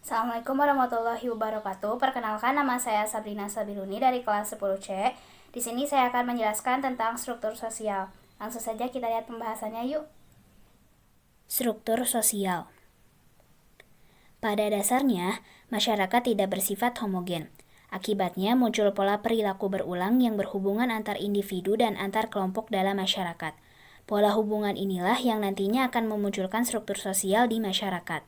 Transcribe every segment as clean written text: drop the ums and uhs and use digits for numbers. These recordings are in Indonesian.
Assalamualaikum warahmatullahi wabarakatuh. Perkenalkan, nama saya Sabrina Sabiluni dari kelas 10C. Di sini saya akan menjelaskan tentang struktur sosial. Langsung saja kita lihat pembahasannya yuk. Struktur sosial. Pada dasarnya, masyarakat tidak bersifat homogen. Akibatnya muncul pola perilaku berulang yang berhubungan antar individu dan antar kelompok dalam masyarakat. Pola hubungan inilah yang nantinya akan memunculkan struktur sosial di masyarakat.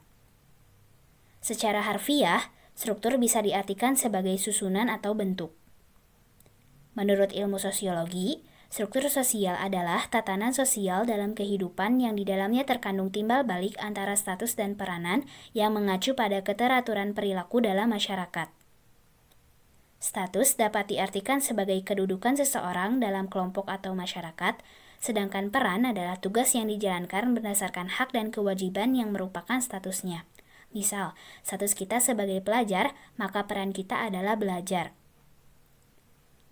Secara harfiah, struktur bisa diartikan sebagai susunan atau bentuk. Menurut ilmu sosiologi, struktur sosial adalah tatanan sosial dalam kehidupan yang di dalamnya terkandung timbal balik antara status dan peranan yang mengacu pada keteraturan perilaku dalam masyarakat. Status dapat diartikan sebagai kedudukan seseorang dalam kelompok atau masyarakat, sedangkan peran adalah tugas yang dijalankan berdasarkan hak dan kewajiban yang merupakan statusnya. Misal, status kita sebagai pelajar, maka peran kita adalah belajar.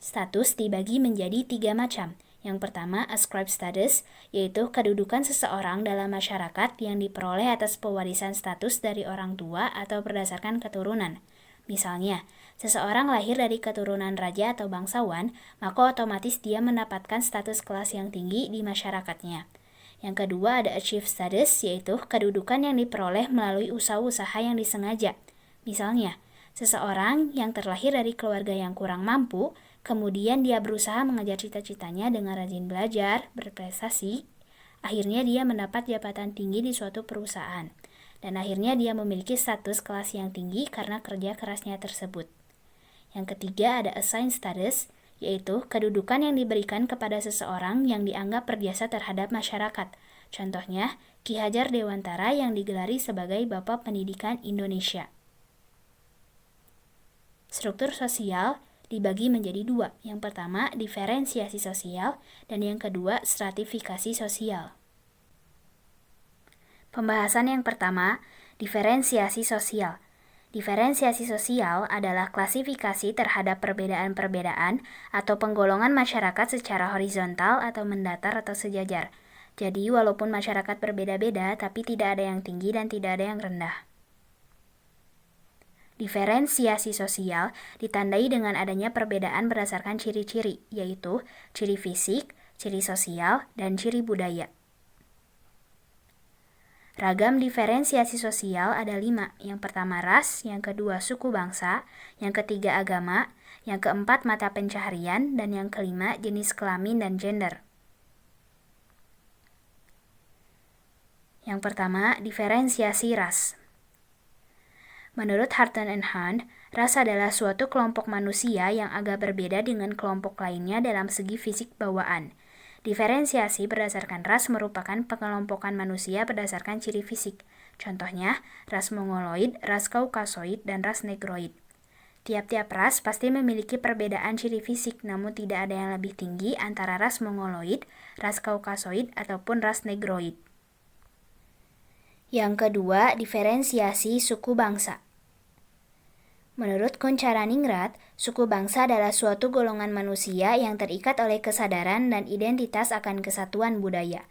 Status dibagi menjadi 3 macam. Yang pertama, ascribed status, yaitu kedudukan seseorang dalam masyarakat yang diperoleh atas pewarisan status dari orang tua atau berdasarkan keturunan. Misalnya, seseorang lahir dari keturunan raja atau bangsawan, maka otomatis dia mendapatkan status kelas yang tinggi di masyarakatnya. Yang kedua ada achieved status, yaitu kedudukan yang diperoleh melalui usaha-usaha yang disengaja. Misalnya, seseorang yang terlahir dari keluarga yang kurang mampu, kemudian dia berusaha mengejar cita-citanya dengan rajin belajar, berprestasi, akhirnya dia mendapat jabatan tinggi di suatu perusahaan. Dan akhirnya dia memiliki status kelas yang tinggi karena kerja kerasnya tersebut. Yang ketiga ada assigned status, yaitu kedudukan yang diberikan kepada seseorang yang dianggap berjasa terhadap masyarakat. Contohnya, Ki Hajar Dewantara yang digelari sebagai Bapak Pendidikan Indonesia. Struktur sosial dibagi menjadi 2. Yang pertama, diferensiasi sosial, dan yang kedua, stratifikasi sosial. Pembahasan yang pertama, diferensiasi sosial. Diferensiasi sosial adalah klasifikasi terhadap perbedaan-perbedaan atau penggolongan masyarakat secara horizontal atau mendatar atau sejajar. Jadi, walaupun masyarakat berbeda-beda, tapi tidak ada yang tinggi dan tidak ada yang rendah. Diferensiasi sosial ditandai dengan adanya perbedaan berdasarkan ciri-ciri, yaitu ciri fisik, ciri sosial, dan ciri budaya. Ragam diferensiasi sosial ada 5. Yang pertama ras, yang kedua suku bangsa, yang ketiga agama, yang keempat mata pencaharian, dan yang kelima jenis kelamin dan gender. Yang pertama, diferensiasi ras. Menurut Harton and Hunt, ras adalah suatu kelompok manusia yang agak berbeda dengan kelompok lainnya dalam segi fisik bawaan. Diferensiasi berdasarkan ras merupakan pengelompokan manusia berdasarkan ciri fisik. Contohnya, ras Mongoloid, ras Kaukasoid, dan ras Negroid. Tiap-tiap ras pasti memiliki perbedaan ciri fisik, namun tidak ada yang lebih tinggi antara ras Mongoloid, ras Kaukasoid, ataupun ras Negroid. Yang kedua, diferensiasi suku bangsa. Menurut Kuncharaningrat, suku bangsa adalah suatu golongan manusia yang terikat oleh kesadaran dan identitas akan kesatuan budaya.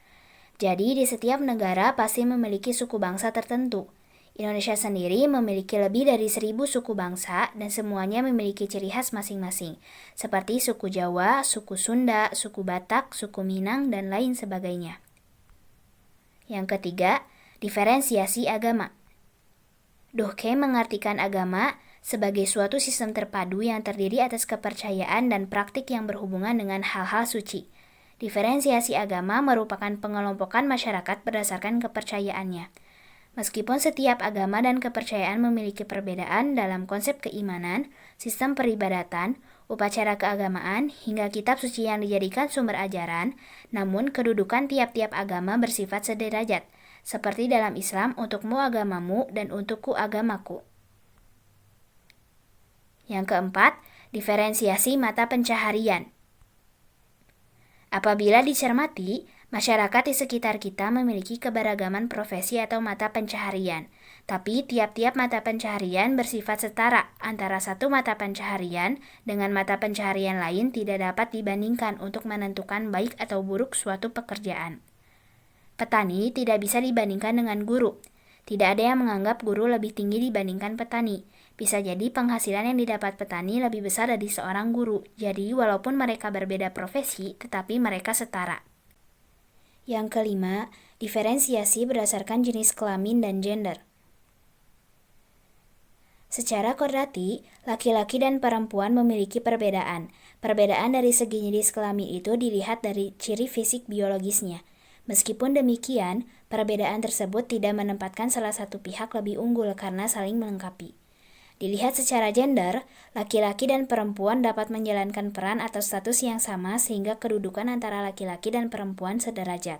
Jadi, di setiap negara pasti memiliki suku bangsa tertentu. Indonesia sendiri memiliki lebih dari 1000 suku bangsa dan semuanya memiliki ciri khas masing-masing, seperti suku Jawa, suku Sunda, suku Batak, suku Minang, dan lain sebagainya. Yang ketiga, diferensiasi agama. Durkheim mengartikan agama sebagai suatu sistem terpadu yang terdiri atas kepercayaan dan praktik yang berhubungan dengan hal-hal suci. Diferensiasi agama merupakan pengelompokan masyarakat berdasarkan kepercayaannya. Meskipun setiap agama dan kepercayaan memiliki perbedaan dalam konsep keimanan, sistem peribadatan, upacara keagamaan, hingga kitab suci yang dijadikan sumber ajaran, namun kedudukan tiap-tiap agama bersifat sederajat, seperti dalam Islam untukmu agamamu dan untukku agamaku. Yang keempat, diferensiasi mata pencaharian. Apabila dicermati, masyarakat di sekitar kita memiliki keberagaman profesi atau mata pencaharian, tapi tiap-tiap mata pencaharian bersifat setara antara satu mata pencaharian dengan mata pencaharian lain tidak dapat dibandingkan untuk menentukan baik atau buruk suatu pekerjaan. Petani tidak bisa dibandingkan dengan guru. Tidak ada yang menganggap guru lebih tinggi dibandingkan petani. Bisa jadi penghasilan yang didapat petani lebih besar dari seorang guru. Jadi walaupun mereka berbeda profesi, tetapi mereka setara. Yang kelima, diferensiasi berdasarkan jenis kelamin dan gender. Secara kodrati, laki-laki dan perempuan memiliki perbedaan. Perbedaan dari segi jenis kelamin itu dilihat dari ciri fisik biologisnya. Meskipun demikian, perbedaan tersebut tidak menempatkan salah satu pihak lebih unggul karena saling melengkapi. Dilihat secara gender, laki-laki dan perempuan dapat menjalankan peran atau status yang sama sehingga kedudukan antara laki-laki dan perempuan sederajat.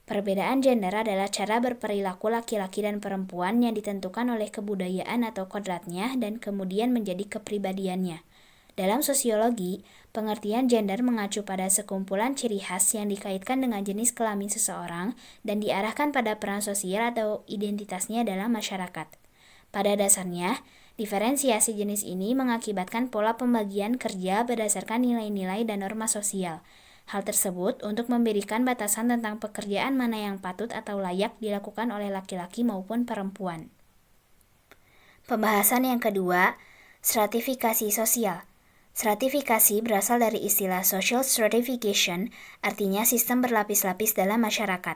Perbedaan gender adalah cara berperilaku laki-laki dan perempuan yang ditentukan oleh kebudayaan atau kodratnya dan kemudian menjadi kepribadiannya. Dalam sosiologi, pengertian gender mengacu pada sekumpulan ciri khas yang dikaitkan dengan jenis kelamin seseorang dan diarahkan pada peran sosial atau identitasnya dalam masyarakat. Pada dasarnya, diferensiasi jenis ini mengakibatkan pola pembagian kerja berdasarkan nilai-nilai dan norma sosial. Hal tersebut untuk memberikan batasan tentang pekerjaan mana yang patut atau layak dilakukan oleh laki-laki maupun perempuan. Pembahasan yang kedua, stratifikasi sosial. Stratifikasi berasal dari istilah social stratification, artinya sistem berlapis-lapis dalam masyarakat.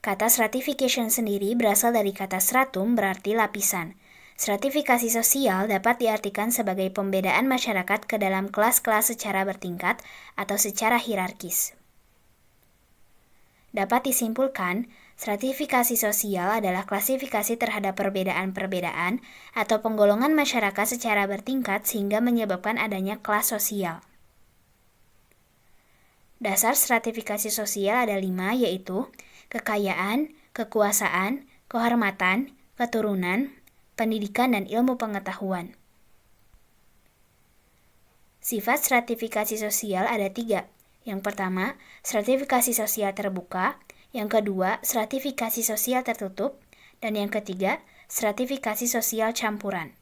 Kata stratification sendiri berasal dari kata stratum, berarti lapisan. Stratifikasi sosial dapat diartikan sebagai pembedaan masyarakat ke dalam kelas-kelas secara bertingkat atau secara hierarkis. Dapat disimpulkan, stratifikasi sosial adalah klasifikasi terhadap perbedaan-perbedaan atau penggolongan masyarakat secara bertingkat sehingga menyebabkan adanya kelas sosial. Dasar stratifikasi sosial ada 5, yaitu kekayaan, kekuasaan, kehormatan, keturunan, pendidikan, dan ilmu pengetahuan. Sifat stratifikasi sosial ada 3. Yang pertama, stratifikasi sosial terbuka. Yang kedua, stratifikasi sosial tertutup. Dan yang ketiga, stratifikasi sosial campuran.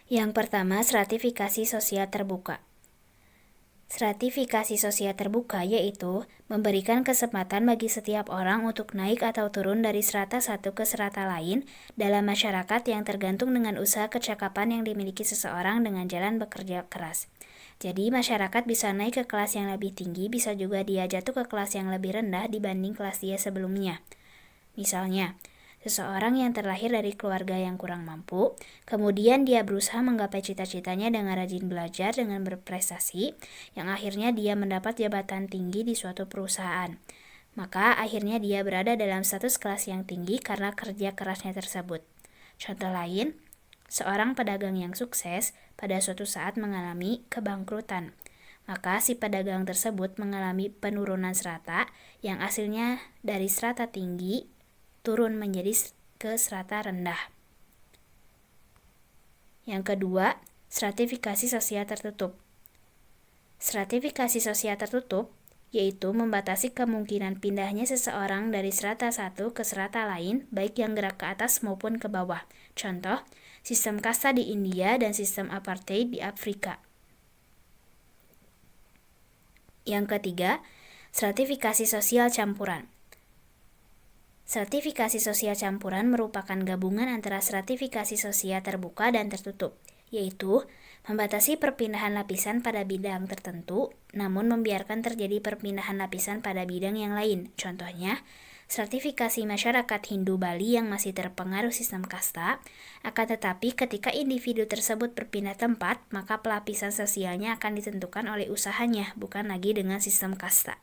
Yang pertama, stratifikasi sosial terbuka. Stratifikasi sosial terbuka yaitu memberikan kesempatan bagi setiap orang untuk naik atau turun dari strata satu ke strata lain dalam masyarakat yang tergantung dengan usaha kecakapan yang dimiliki seseorang dengan jalan bekerja keras. Jadi masyarakat bisa naik ke kelas yang lebih tinggi, bisa juga dia jatuh ke kelas yang lebih rendah dibanding kelas dia sebelumnya. Misalnya, seseorang yang terlahir dari keluarga yang kurang mampu, kemudian dia berusaha menggapai cita-citanya dengan rajin belajar dengan berprestasi, yang akhirnya dia mendapat jabatan tinggi di suatu perusahaan. Maka akhirnya dia berada dalam status kelas yang tinggi karena kerja kerasnya tersebut. Contoh lain, seorang pedagang yang sukses pada suatu saat mengalami kebangkrutan. Maka si pedagang tersebut mengalami penurunan strata yang hasilnya dari strata tinggi turun menjadi ke strata rendah. Yang kedua, stratifikasi sosial tertutup. Stratifikasi sosial tertutup yaitu membatasi kemungkinan pindahnya seseorang dari strata satu ke strata lain, baik yang gerak ke atas maupun ke bawah. Contoh, sistem kasta di India dan sistem apartheid di Afrika. Yang ketiga, stratifikasi sosial campuran. Stratifikasi sosial campuran merupakan gabungan antara stratifikasi sosial terbuka dan tertutup, yaitu membatasi perpindahan lapisan pada bidang tertentu, namun membiarkan terjadi perpindahan lapisan pada bidang yang lain. Contohnya, stratifikasi masyarakat Hindu Bali yang masih terpengaruh sistem kasta, akan tetapi ketika individu tersebut berpindah tempat, maka pelapisan sosialnya akan ditentukan oleh usahanya, bukan lagi dengan sistem kasta.